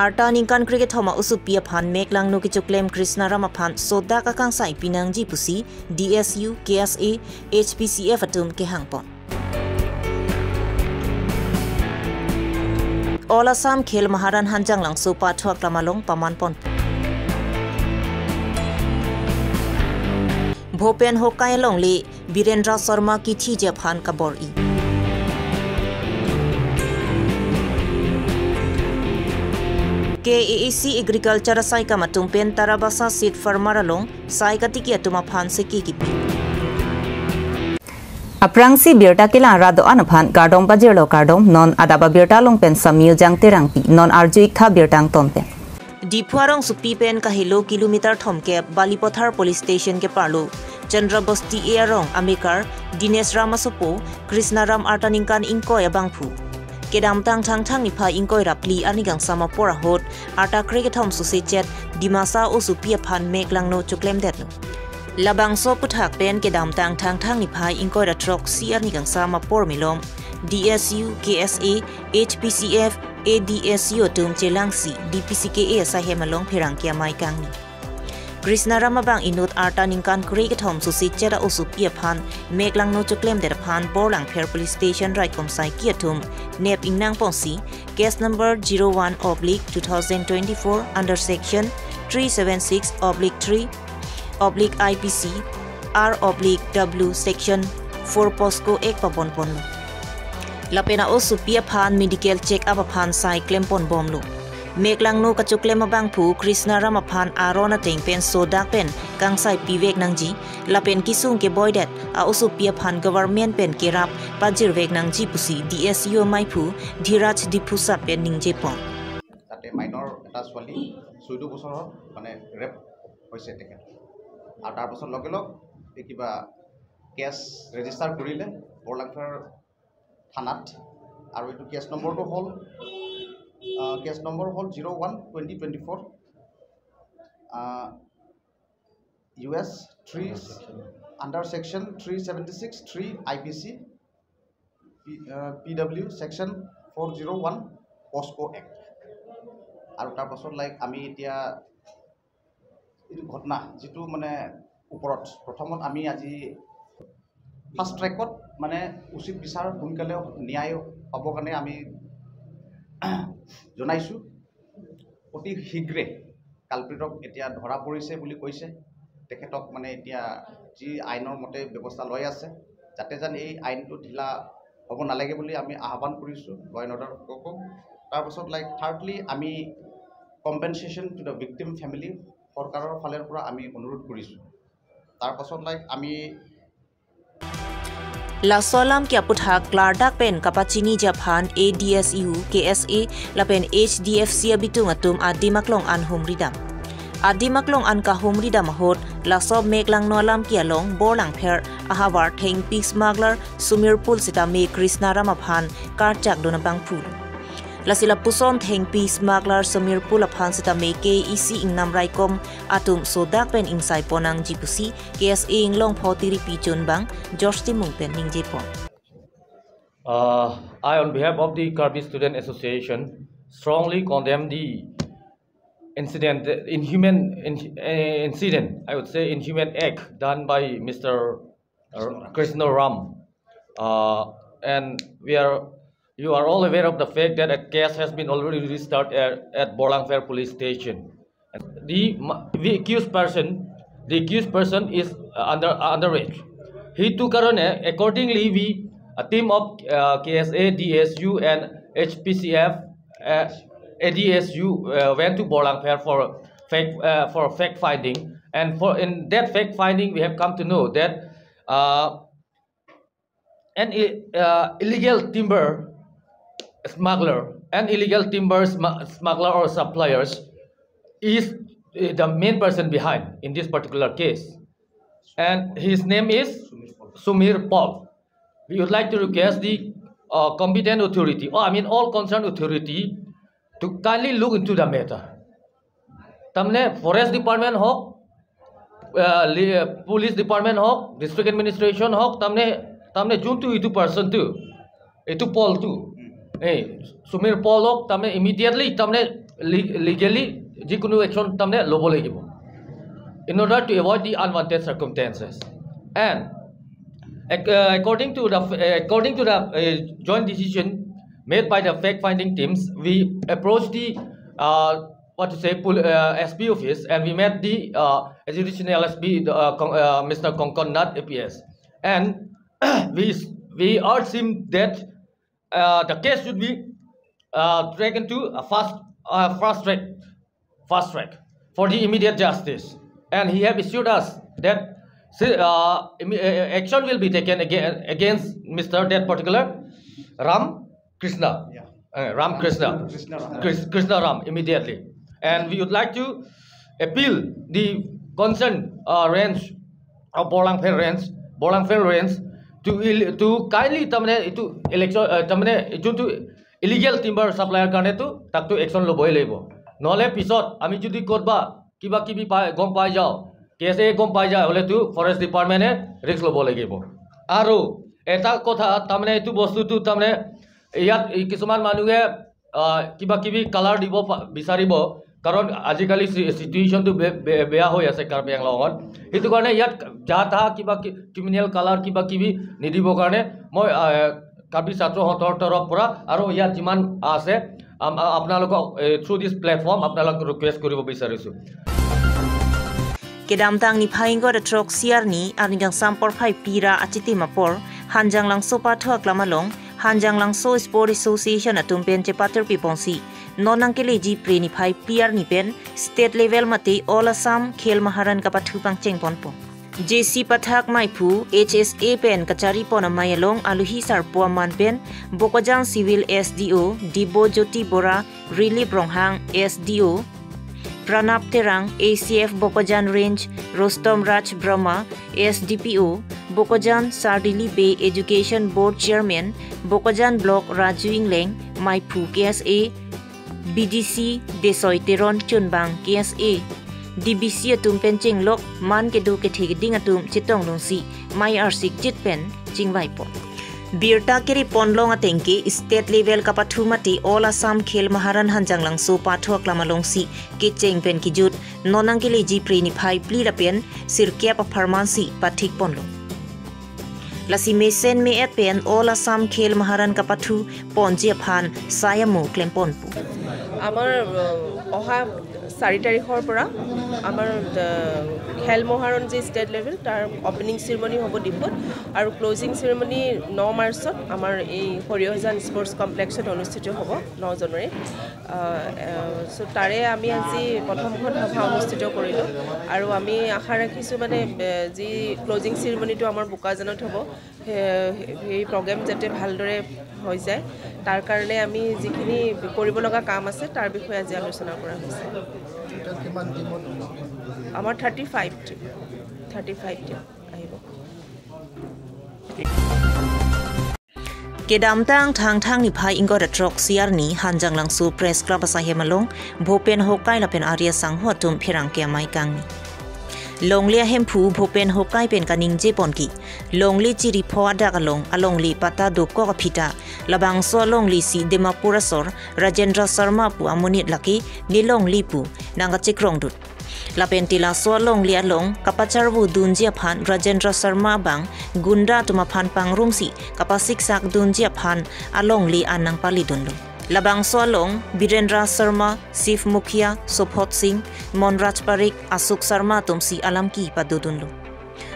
Arta ningkan cricket homa usupia phan meklang no kichuklem Krishna Ramaphan soda kakang sai pinang ji pusi DSU KSA HPCF atum ke hangpon. All Assam khel maharan hanjang lang so pathuak lamalong pamanpon. Bhopen Hokai Longli Birendra Sharma ki thi Japan kabor i. KAAC Agriculture Sai Kamatung Pen Tarabasa Seed Farmer along Sai Katiki Atuma Pan Seki Kipi. Aprangsi Birta Kila Rado Anapan Gardom Bajirlo Gardom non Adaba Birta Long Pen Samyu Jang Terangpi non Arjuika Birtang Tompen. Dipuarong Supi Pen Kahilo Kilometer Tomke Balipothar Police Station ke Parlo Chandra Bosti Earong Amikar Dines Ramasopo Krishna Ram Artaningkan Inkoy Bangpu. Kedam tang nipa ingkoy rapli anigang sama pora hot arta kriketom susichet dimasa usupia pan meklang no chuklem detno. Labang so puthak pen kedam tang nipa ingkoy ratrok si anigang sama por milom DSU KSA HPCF ADSU tum chelangsi DPCKA sa hemalong pirangkia mai kangni. Krishna Ramabang inut arta ningkan kriketom susichet usupia pan meklang no chuklem det pan borlang per police station right komsai kiatum nep ingnang ponsi case number 01/2024 under section 376/3/IPC R/W section 4 Posco ek papon ponlo lapena usupia pan medical check up pan sai claim pon bomlo Meklang no kachuklem abang pu Krishna Ramaphan arona teng pen sodak pen kangsai pivek nangji lapen kisung ke boydet a usupia phan government pen kerap pajir vek nangji pusi DSU mai pu dhiraj dipusa pen ningje pon tate minor eta swali 14 বছৰৰ মানে rap হৈছে তেকে আৰু তাৰ পাছত লগে লগ কিবা cash register কৰিলে বৰলাংফাৰ থানাত আৰু এটো কেছ নম্বৰটো হ'ল Case number hall 01/2024 US 3 under section 376/3 IPC PW section 401 Posco Act আৰু তাৰ পাছত লাইক আমি এতিয়া এই ঘটনা যেটো মানে ওপৰত প্ৰথমত আমি আজি ফাৰ্ষ্ট ট্ৰেকত মানে উচিত বিচাৰ সোনকালে ন্যায় পাব কাৰণে আমি জনাইছো অতি শীঘ্ৰে কালপ্ৰিতক এতিয়া ধৰা পৰিছে বুলি কৈছে তেখেতক মানে এতিয়া যি আইনৰ মতে ব্যৱস্থা লৈ আছে যাতে যেন এই আইনটো ঢিলা হ'ব নালাগে বুলি আমি আহ্বান কৰিছো ল এণ্ড অৰ্ডাৰ কক তাৰ পাছত লাইক থাৰ্ডলি আমি compensation to the victim family সৰকাৰৰ ফালৰ পৰা আমি অনুৰোধ কৰিছো তাৰ পাছত লাইক আমি La solam kia puthak klardak pen kapachini Japan ADSU KSA lapen HDFC abitung atum adimaklong an humridam adimaklong an ka humridam hot la sob meklang nolam kia long borlang pher ahawar theng pig smuggler Sumirpul sita me Krishna Ramaphan karchak donabang phul lasila puson theng pig smuggler Sumirpul aphan sita me KEC ingnam raikom atum sodak pen insai ponang jipusi KSA inglong photiri pichon bang George Timung pen ningje pon I on behalf of the Karbi Student Association strongly condemn the incident I would say inhuman act done by Mr. Krishna Ram and you are all aware of the fact that a case has been already registered at Borlangfair police station. The accused person is underage. He took accordingly a team of KSA, DSU and HPCF ADSU went to Borlangfair for fact finding, and in that fact finding we have come to know that an illegal timber smuggler and illegal timber smuggler or suppliers is the main person behind in this particular case, and his name is Sumir Paul. We would like to request the competent authority, all concerned authority to kindly look into the matter. Tamne forest department hok police department hok district administration hok tamne juntu itu person tu itu Paul tu Sumir Paul hok tamne immediately tamne legally যিকোনো action তাৰমানে ল'ব লাগিব in order to avoid the unwanted circumstances. And according to the joint decision made by the fact-finding teams, we approached the SB office, and we met the additional SB, Mr. Konkonat APS, and we urged him that the case should be taken to a fast track for the immediate justice, and he have assured us that action will be taken against Mr. that particular Ram Krishna Ram immediately. And we would like to appeal the concerned range of Bolangphen range to kindly terminate to election terminate to illegal timber supplier karne to tak to action loboi lebo nole pisot ami jodi korba kiba kibi gom pai jao case gom pai jao hole to forest department e risk lobo lagibo aru eta kotha tamne etu bostu tu tamne ইয়াত কিছুমান মানুহে কিবা কিবি colour দিব বিচাৰিব কাৰণ আজিকালি সিচুৱেশ্যনটো বেয়া হৈ আছে কাৰ্বি আংলঙত সেইটো কাৰণে ইয়াত যা তা কিবা ক্ৰিমিনেল কালাৰ কিবা কিবি নিদিবৰ কাৰণে মই কাৰ্বি ছাত্ৰহঁতৰ তৰফৰ পৰা আৰু ইয়াত যিমান আছে আপোনালোকক থ্ৰু দিছ প্লেটফৰ্ম আপোনালোকক ৰিকুৱেষ্ট কৰিব বিচাৰিছোঁ Kedamtang ni phaingor trok siarni aningang sampor phai pira achiti mapor hanjang lang sopa thok lamalong hanjang lang so sport association atum pen che pater pipongsi nonang ke leji pre ni phai pr ni pen state level mate all assam khel maharan ka pathu pang chengpon po JC pathak maipu HSA pen kachari pon mayalong aluhi sar po man pen bokojang civil SDO Dibo Jyoti Bora Relief Ronghang SDO Pranap Terang ACF Bokojan Range Rostom Raj Brahma SDPO Bokojan Sardili Bay Education Board Chairman Bokojan Block Raju Ingleng Maipu KSA BDC Desoy Teron Chunbang KSA DBC atum pen chinglok man ke do ke thik ding atum chitong longsi mai arsik jitpen chingwai po Birta keri ponlong atengke state level ka pathumati all Assam khel maharan hanjang lang so pathok lamalongsi ke chengpen ki jut nonang ke leji preni phai pli lapen sirkya pa pharmacy pathik ponlo lasi mesen me et pen all Assam khel maharan ka pathu ponje phan sayamu klempon pu amar oha 4 তাৰিখৰ পৰা আমাৰ খেল মহাৰণ যে state level তাৰ opening সেৰেমনি হ'ব ডিপত আৰু closing সেৰেমনি 9 মাৰ্চত আমাৰ এই হৰিয়জান স্পৰ্টছ কমপ্লেক্সত অনুষ্ঠিত হ'ব 9 জানুৱাৰী সো তাৰে আমি আজি প্ৰথমখন সভা অনুষ্ঠিত কৰিলো আৰু আমি আশা ৰাখিছো মানে যি ক্লোজিং সেৰেমনিটো আমাৰ বুকাজনত হ'ব এই প্ৰগ্ৰাম যাতে ভালদৰে হৈ যায় তাৰ কাৰণে আমি যিখিনি কৰিব লগা কাম আছে তাৰ বিষয়ে আজি আলোচনা কৰা হৈছে আমাৰ 35 আহিব Kedamtang thang ni phai ingor trok siarni hanjang langsu press club asahemalong Bhopen Hokai lapen Arya Sangho tum phirang ke mai kangni Longlia hemphu Bhopen Hokai pen kaning je ponki Longli chiri phoada kalong alongli pata do ko phita labang so longli si Dimapura sor Rajendra Sharma pu amunit laki ni longli pu nanga chikrong dut lapen tila so longli along kapachar bu dunjia phan Rajendra Sharma bang gunda tuma phan pangrumsi kapasik sak dunjia phan alongli anang pali dunlu Labang Solong, Birendra Sharma, Sif Mukhia, Sophot Singh, Monraj Parik, Asuk Sharma tumsi alamki padudunlu.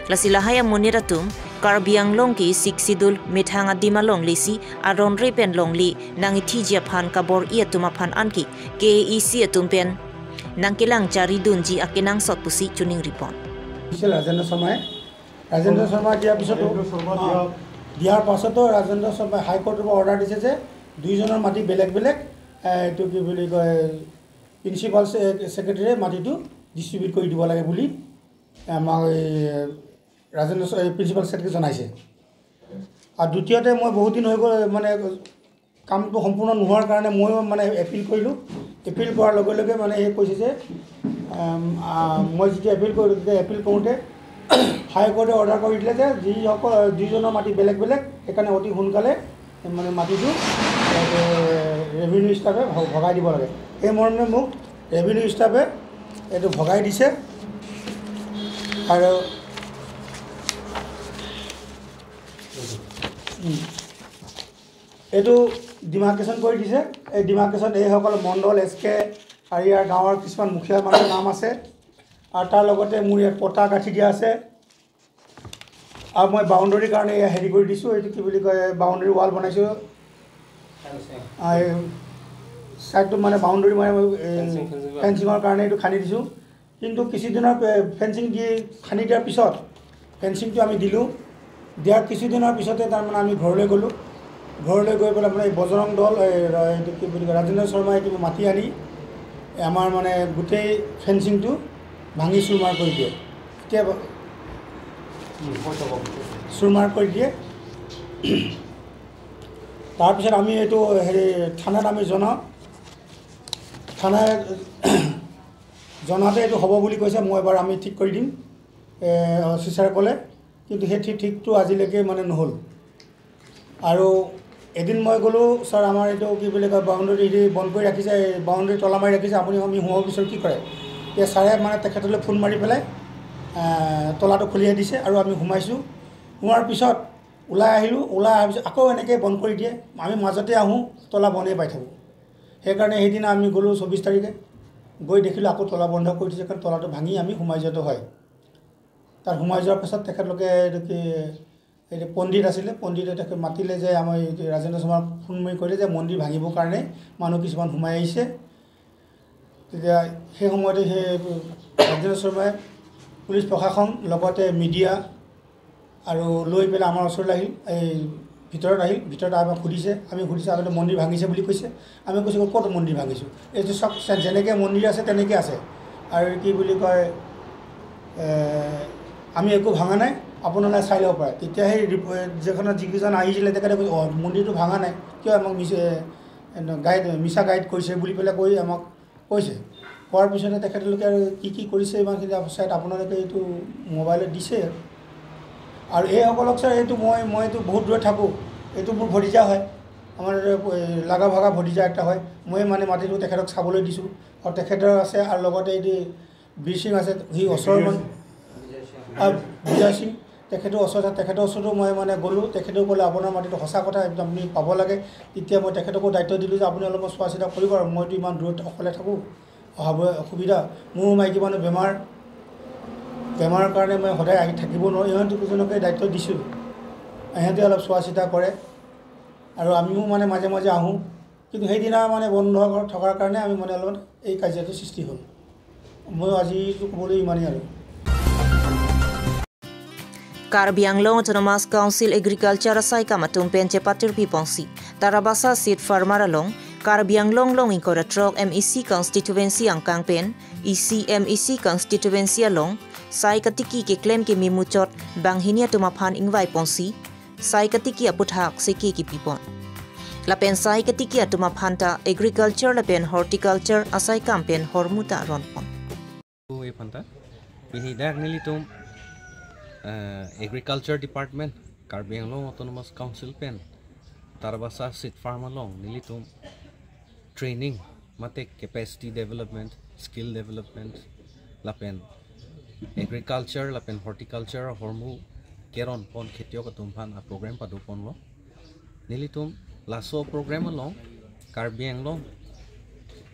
Lasilahaya muniratum, Karbi Longri Siksidul, Mithanga Dimalong lisi, Aron Repen Longli, Nangiti Japan Kabor Iatumapan Anki, KEC Atumpen, Nangkilang Jari Dunji Akinang Sotpusi Tuning Ripon. Rajendra Sharma dia pisoto diar pasoto Rajendra Sharma High Court order dise দুইজনৰ মাটি বেলেগ বেলেগ এটো কি বুলি কয় principal secretary মাটিটো distribute কৰি দিব লাগে বুলি আমাৰ ৰাজেন্দ্ৰ প্ৰিন্সিপাল সেক্ৰেটাৰী জনাইছে আৰু দ্বিতীয়তে মই বহুত দিন হৈ গ'ল মানে কামটো সম্পূৰ্ণ নোহোৱাৰ কাৰণে মই মানে এপিল কৰিলো এপিল কৰাৰ লগে লগে মানে এই কৈছে যে মই যেতিয়া এপিল কৰিলো তেতিয়া এপিল কৰোঁতে হাই কোৰ্টে অৰ্ডাৰ কৰি দিলে যে দুইজনৰ মাটি বেলেগ বেলেগ সেইকাৰণে অতি সোনকালে মানে মাটিটো ৰেভিনিউ ষ্টাফে ভগাই দিব লাগে এই মৰ্মে মোক ৰেভিনিউ ষ্টাফে এইটো ভগাই দিছে আৰু এইটো ডিমাৰ্কেশ্যন কৰি দিছে এই ডিমাৰ্কেশ্যন এইসকল মণ্ডল SK আৰু ইয়াৰ গাঁৱৰ কিছুমান মুখীয়া মানুহৰ নাম আছে আৰু তাৰ লগতে মোৰ ইয়াত পটা গাঁঠি দিয়া আছে আৰু মই বাউণ্ডাৰীৰ কাৰণে হেৰি কৰি দিছোঁ এইটো কি বুলি কয় বাউণ্ডাৰী ৱাল বনাইছোঁ ছাইডটো মানে বাউণ্ডাৰী মানে ফেঞ্চিঙৰ কাৰণে এইটো খান্দি দিছোঁ কিন্তু কিছুদিনৰ ফেঞ্চিং দি খান্দি দিয়াৰ পিছত ফেঞ্চিংটো আমি দিলোঁ দিয়াৰ কিছুদিনৰ পিছতে তাৰমানে আমি ঘৰলৈ গ'লোঁ ঘৰলৈ গৈ পেলাই মানে এই বজৰং দল এইটো কি বুলি কয় ৰাজেন্দ্ৰ শৰ্মাই কিবা মাতি আনি আমাৰ মানে গোটেই ফেঞ্চিংটো ভাঙি চুৰমাৰ কৰি দিয়ে এতিয়া চুৰমাৰ কৰি দিয়ে তাৰপিছত আমি এইটো হেৰি থানাত আমি জনাওঁ থানাই জনাওঁতে এইটো হ'ব বুলি কৈছে মই এবাৰ আমি ঠিক কৰি দিম অফিচাৰে ক'লে কিন্তু সেই ঠিকটো আজিলৈকে মানে নহ'ল আৰু এদিন মই গ'লোঁ ছাৰ আমাৰ এইটো কি বুলি কয় বাউণ্ডাৰী বন্ধ কৰি ৰাখিছে বাউণ্ডাৰী তলা মাৰি ৰাখিছে আপুনি আমি সোমাব বিচাৰোঁ কি কৰে এতিয়া ছাৰে মানে তেখেতলৈ ফোন মাৰি পেলাই তলাটো খুলিয়াই দিছে আৰু আমি সোমাইছোঁ সোমোৱাৰ পিছত ওলাই আহিলোঁ ওলাই অহাৰ পিছত আকৌ এনেকৈ বন্ধ কৰি দিয়ে আমি মাজতে আহোঁ তলা বন্ধেই পাই থাকোঁ সেইকাৰণে সেইদিনা আমি গ'লোঁ 24 তাৰিখে গৈ দেখিলোঁ আকৌ তলা বন্ধ কৰি দিছে কাৰণ তলাটো ভাঙি আমি সোমাই যোৱাটো হয় তাৰ সোমাই যোৱাৰ পাছত তেখেতলোকে এইটো কি এইটো পণ্ডিত আছিলে পণ্ডিতে তেখেত মাতিলে যে আমাৰ ৰাজেন্দ্ৰ শৰ্মাক ফোন মাৰি কৰিলে যে মন্দিৰ ভাঙিবৰ কাৰণে মানুহ কিছুমান সোমাই আহিছে তেতিয়া সেই সময়তে সেই ৰাজেন্দ্ৰ শৰ্মাই পুলিচ প্ৰশাসন লগতে মিডিয়া আৰু লৈ পেলাই আমাৰ ওচৰলৈ আহিল এই ভিতৰত আমাক সুধিছে আমি আপুনি মন্দিৰ ভাঙিছে বুলি কৈছে আমি কৈছোঁ ক'ত মন্দিৰ ভাঙিছোঁ এইটো চব যেনেকৈ মন্দিৰ আছে তেনেকৈ আছে আৰু কি বুলি কয় আমি একো ভাঙা নাই আপোনালোকে চাই ল'ব পাৰে তেতিয়া সেই যিকেইজন আহিছিলে তেখেতে কৈছে মন্দিৰটো ভাঙা নাই কিয় আমাক মিছা গাইড কৰিছে বুলি পেলাই কৈ আমাক কৈছে কোৱাৰ পিছতে তেখেতলোকে আৰু কি কৰিছে ইমানখিনি চাইড আপোনালোকে এইটো মোবাইলত দিছে আৰু এইসকলক ছাৰ এইটো মইতো বহুত দূৰত থাকোঁ এইটো মোৰ ভতিজা হয় আমাৰ লাগা ভাগা ভতিজা এটা হয় মই মানে মাটিটো তেখেতক চাবলৈ দিছোঁ আৰু তেখেতৰ আছে আৰু লগতে এইটো বীৰ সিং আছে সি ওচৰৰ বিজয় সিং তেখেতৰ ওচৰতো মই মানে গ'লোঁ তেখেতেও ক'লে আপোনাৰ মাটিটো সঁচা কথা একদম আপুনি পাব লাগে তেতিয়া মই তেখেতকো দায়িত্ব দিলোঁ যে আপুনি অলপমান চোৱা চিতা কৰিব আৰু মইতো ইমান দূৰত অকলে থাকোঁ অহাব অসুবিধা মোৰো মাইকী মানুহ বেমাৰৰ কাৰণে মই সদায় আহি থাকিব নোৱাৰোঁ ইহঁতকেইজনকে দায়িত্ব দিছোঁ ইহঁতে অলপ চোৱা চিতা কৰে আৰু আমিও মানে মাজে মাজে আহোঁ কিন্তু সেইদিনা মানে বন্ধ থকাৰ কাৰণে আমি মানে অলপমান এই কাজিয়াটো সৃষ্টি হ'ল মই আজিতো ক'বলৈ ইমানেই আৰু Karbi Longri Autonomous Council Agriculture Sai Kamatung Penche Patir Pipongsi Tarabasa Seed Farmer Along Karbi Longri Koratrok MEC Constituency ang Kangpen MEC Constituency Along Sai Katiki ke claim ke mimuchot Banghinia Tumaphan Ingwai Pongsi Sai Katiki Aputhak Seki ki Pipon Lapen Sai Katiki Atumaphanta Agriculture Lapen Horticulture Asai Kampen Hormuta Ronpon Agriculture Department, Karbi Longri Autonomous Council pen, Tarabasa Seed Farm along, nilitum training, mate capacity development, skill development, lapen agriculture, lapen horticulture, hormu, keron pon ketio katumpan a program padu ponlo, nilitum lasso program along, Karbi Longri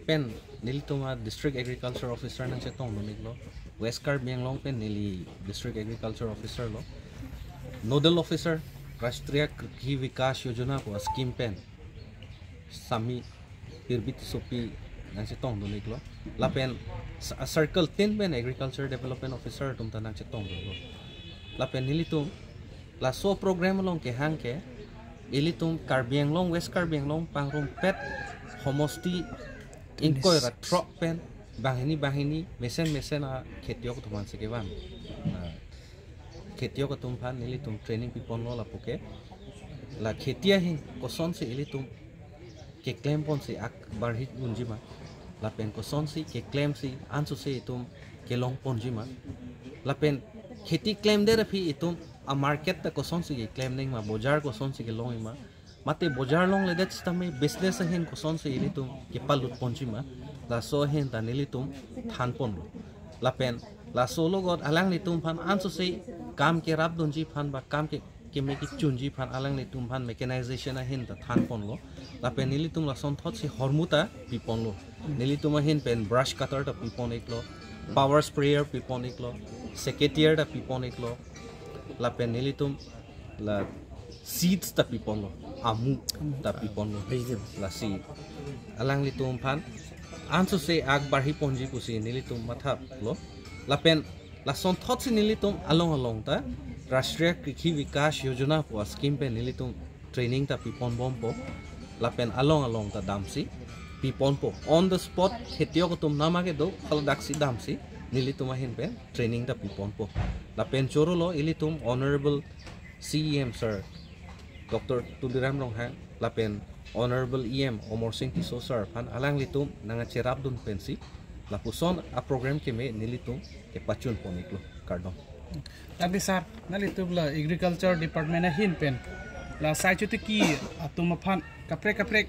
pen, nilitum a district agriculture officer nang setong nuniglo. West Karbi Longri pen nili district agriculture officer lo nodal officer Rashtriya Krishi Vikas Yojana ko scheme pen sami pirbit sopi nang setong dolik lo la pen circle 10 pen agriculture development officer tum tanang setong lo la pen nili tum la so program long ke hang ke ili tum Karbi Longri West Karbi Longri pangrum pet homosti inkoi ra trop pen bahini mesen a khetiok tuman sekeban khetiok tumpan nili tum training pipon lo la poke la khetia hin koson se ili tum ke claim pon se ak barhi unjima la pen koson se ke claim se ansu se tum ke long ponjima la pen kheti claim de rafi itum a market ta koson se ke claim ning ma bojar koson se ke long ima mate bojar long le det stame business hen ko son se ilitum ke palut ponjima la so hen ta nilitum than pon la pen la solo god alang litum phan anso se kam ke rap donji phan ba kam ke me ki chunji phan alang litum phan mechanization a hen ta than pon lo la pen nilitum la son thot se hormuta pipon lo nilitum hen pen brush cutter ta pipon eklo power sprayer pipon eklo secretariat ta pipon eklo la pen nilitum la seeds ta pipon lo amu ta pipon lo la seed alang litum phan anso se ag barhi ponji kusi nilitum matha lo la pen la son thot se nilitum along ta rashtriya krishi vikas yojana po scheme pe nilitum training ta pipon bompo la pen along ta damsi pipon po on the spot khetio ko tum namage do phaladaksi damsi nilitum hin pe training ta pipon po la pen choro lo ilitum honorable CEM sir Dr. Tudiram Rongha la pen honorable EM Omor Singh Tiso sir phan alang litum nanga cherap dun pensi la puson a program ke me nilitum ke pachun poniklo kardom tadi sar nalitum la agriculture department a hin pen la sai chuti ki atum phan kaprek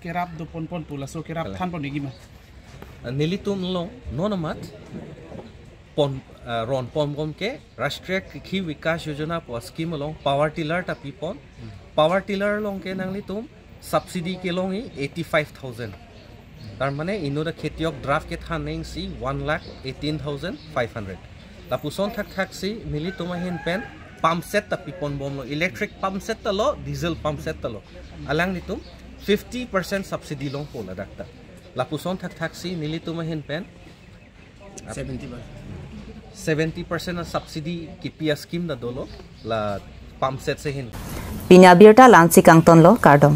kerap do pon pula so kerap than pon igima nilitum lo nonamat pon ron pom ke rashtriya krishi vikas yojana po scheme long power tiller ta pipon power tiller long ke nanglitum subsidy ke long 85000 tar mane inoda khetiok draft ke thaneng si 1,18,500 la puson thak si nilitum hin pen pump set ta pipon bom lo electric pump set ta lo diesel pump set ta lo alang litum 50% subsidy long po la dakta la puson thak si nilitum hin pen 70% subsidy KPS scheme da dolo la pump set se hin Pinya Abirta Lansi Kangton lo Kardom